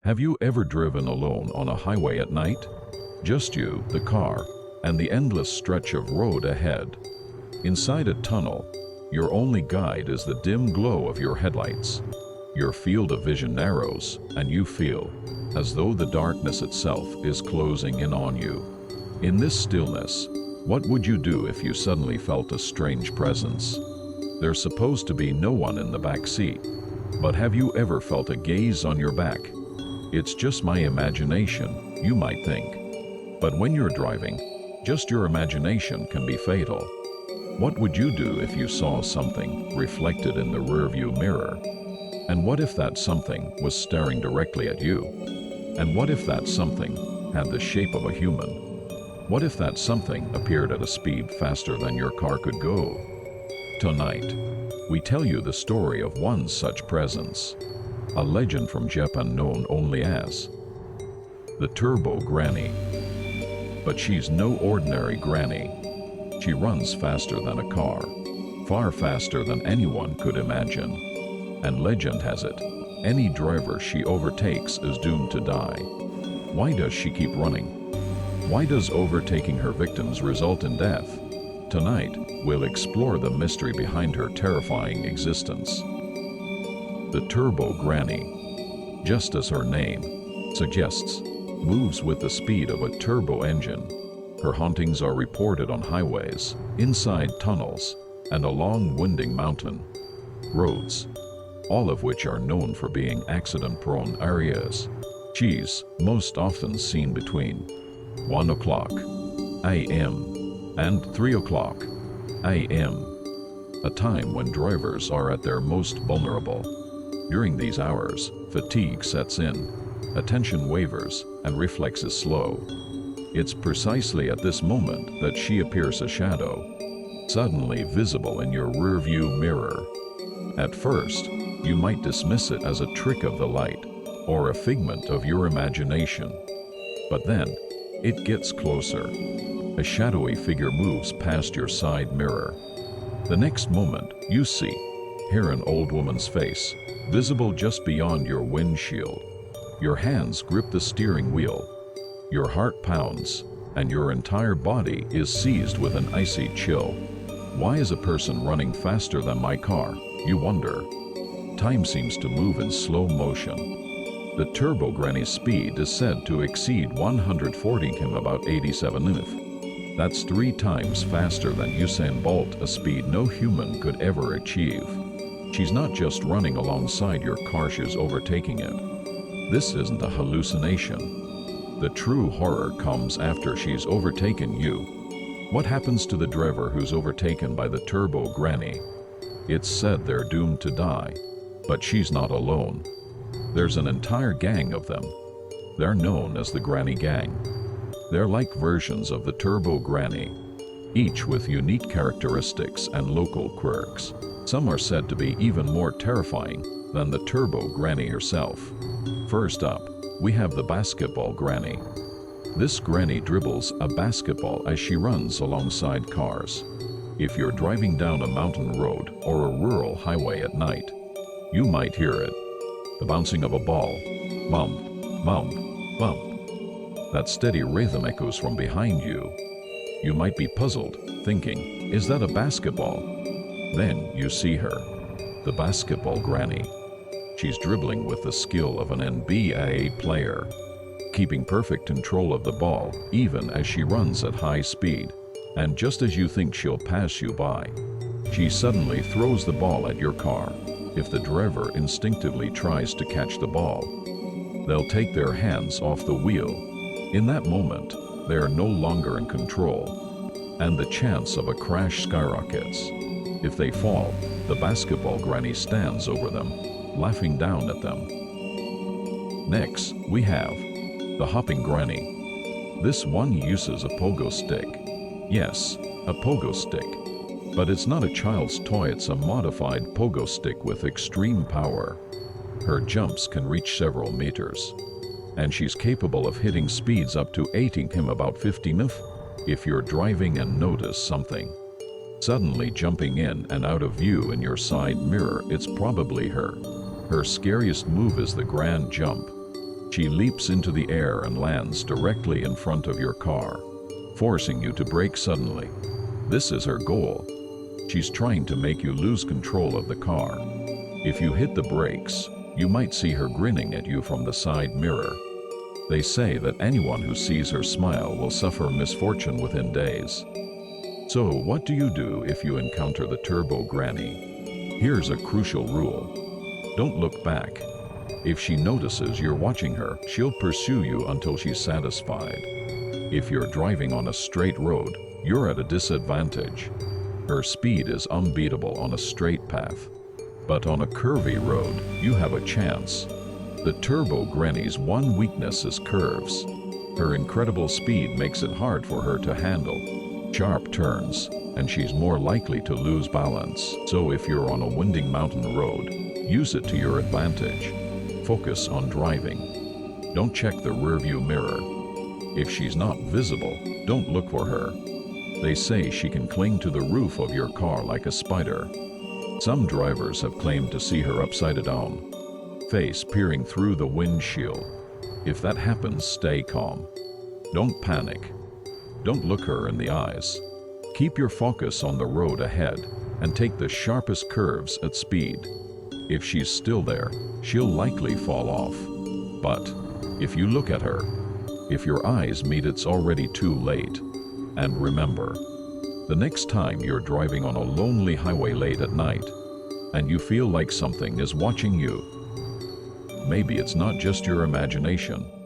Have you ever driven alone on a highway at night? Just you, the car, and the endless stretch of road ahead. Inside a tunnel, your only guide is the dim glow of your headlights. Your field of vision narrows, and you feel as though the darkness itself is closing in on you. In this stillness, what would you do if you suddenly felt a strange presence? There's supposed to be no one in the back seat, but have you ever felt a gaze on your back? It's just my imagination, you might think. But when you're driving, just your imagination can be fatal. What would you do if you saw something reflected in the rearview mirror? And what if that something was staring directly at you? And what if that something had the shape of a human? What if that something appeared at a speed faster than your car could go? Tonight, we tell you the story of one such presence, a legend from Japan known only as the Turbo Granny. But she's no ordinary granny. She runs faster than a car, far faster than anyone could imagine. And legend has it, any driver she overtakes is doomed to die. Why does she keep running? Why does overtaking her victims result in death? Tonight, we'll explore the mystery behind her terrifying existence. The Turbo Granny, just as her name suggests, moves with the speed of a turbo engine. Her hauntings are reported on highways, inside tunnels, and along winding mountain roads, all of which are known for being accident-prone areas. She's most often seen between 1 o'clock a.m. and 3 o'clock a.m., a time when drivers are at their most vulnerable. During these hours, fatigue sets in, attention wavers, and reflexes slow. It's precisely at this moment that she appears a shadow, suddenly visible in your rearview mirror. At first, you might dismiss it as a trick of the light or a figment of your imagination. But then, it gets closer. A shadowy figure moves past your side mirror. The next moment, you hear an old woman's face, visible just beyond your windshield. Your hands grip the steering wheel. Your heart pounds, and your entire body is seized with an icy chill. Why is a person running faster than my car, you wonder? Time seems to move in slow motion. The Turbo Granny's speed is said to exceed 140 km, about 87 km. That's 3 times faster than Usain Bolt, a speed no human could ever achieve. She's not just running alongside your car, she's overtaking it. This isn't a hallucination. The true horror comes after she's overtaken you. What happens to the driver who's overtaken by the Turbo Granny? It's said they're doomed to die, but she's not alone. There's an entire gang of them. They're known as the Granny Gang. They're like versions of the Turbo Granny, each with unique characteristics and local quirks. Some are said to be even more terrifying than the Turbo Granny herself. First up, we have the Basketball Granny. This granny dribbles a basketball as she runs alongside cars. If you're driving down a mountain road or a rural highway at night, you might hear it. The bouncing of a ball. Bump, bump, bump. That steady rhythm echoes from behind you. You might be puzzled, thinking, is that a basketball? Then you see her, the Basketball Granny. She's dribbling with the skill of an NBA player, keeping perfect control of the ball even as she runs at high speed. And just as you think she'll pass you by, she suddenly throws the ball at your car. If the driver instinctively tries to catch the ball, they'll take their hands off the wheel. In that moment, they are no longer in control, and the chance of a crash skyrockets. If they fall, the Basketball Granny stands over them, laughing down at them. Next, we have the Hopping Granny. This one uses a pogo stick. Yes, a pogo stick. But it's not a child's toy, it's a modified pogo stick with extreme power. Her jumps can reach several meters, and she's capable of hitting speeds up to 80 km, about 50 mph. If you're driving and notice something suddenly jumping in and out of view in your side mirror, it's probably her. Her scariest move is the grand jump. She leaps into the air and lands directly in front of your car, forcing you to brake suddenly. This is her goal. She's trying to make you lose control of the car. If you hit the brakes, you might see her grinning at you from the side mirror. They say that anyone who sees her smile will suffer misfortune within days. So, what do you do if you encounter the turbo granny? Here's a crucial rule. Don't look back. If she notices you're watching her, she'll pursue you until she's satisfied. If you're driving on a straight road, you're at a disadvantage. Her speed is unbeatable on a straight path. But on a curvy road, you have a chance. The turbo granny's one weakness is curves. Her incredible speed makes it hard for her to handle sharp turns, and she's more likely to lose balance. So if you're on a winding mountain road, use it to your advantage. Focus on driving. Don't check the rearview mirror. If she's not visible, don't look for her. They say she can cling to the roof of your car like a spider. Some drivers have claimed to see her upside down, face peering through the windshield. If that happens, stay calm. Don't panic. Don't look her in the eyes. Keep your focus on the road ahead and take the sharpest curves at speed. If she's still there, she'll likely fall off. But if you look at her, if your eyes meet, it's already too late. And remember, the next time you're driving on a lonely highway late at night and you feel like something is watching you, maybe it's not just your imagination.